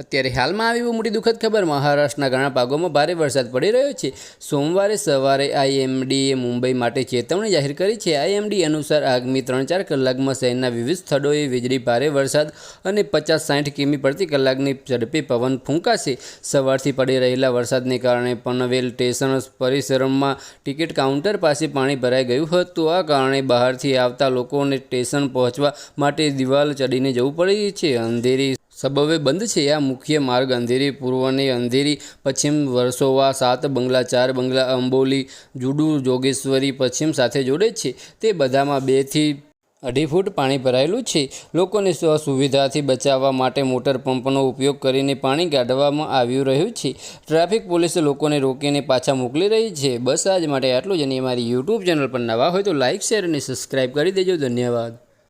અત્યારે હાલમાં આવી બહુ મોટી દુઃખદ ખબર, મહારાષ્ટ્રના ઘણા ભાગોમાં ભારે વરસાદ પડી રહ્યો છે। સોમવારે સવારે આઈએમડીએ મુંબઈ માટે ચેતવણી જાહેર કરી છે। આઈએમડી અનુસાર આગામી 3-4 કલાકમાં શહેરના વિવિધ સ્થળોએ વીજળી, ભારે વરસાદ અને 50-60 કિમી પ્રતિ કલાકની ઝડપે પવન ફૂંકાશે। સવારથી પડી રહેલા વરસાદને કારણે પનવેલ સ્ટેશન પરિસરમાં ટિકિટ કાઉન્ટર પાસે પાણી ભરાઈ ગયું હતું। આ કારણે બહારથી આવતા લોકોને સ્ટેશન પહોંચવા માટે દિવાલ ચડીને જવું પડે છે। અંધેરી સબવે બંધ છે। આ મુખ્ય માર્ગ અંધેરી પૂર્વને અંધેરી પશ્ચિમ, વર્સોવા 7 બંગલા, 4 બંગલા, અંબોલી, જુડુ, જોગેશ્વરી પશ્ચિમ સાથે જોડે છે। તે બધામાં 2 થી 2.5 ફૂટ પાણી ભરાયેલું છે। લોકોને અસુવિધાથી બચાવવા માટે મોટર પંપનો ઉપયોગ કરીને પાણી કાઢવામાં આવી રહ્યું છે। ટ્રાફિક પોલીસ લોકોને રોકીને પાછા મોકલી રહી છે। બસ આજ માટે આટલું જ। અને અમારી યુટ્યુબ ચેનલ પર નવા હોય તો લાઇક, શેર અને સબસ્ક્રાઈબ કરી દેજો। ધન્યવાદ।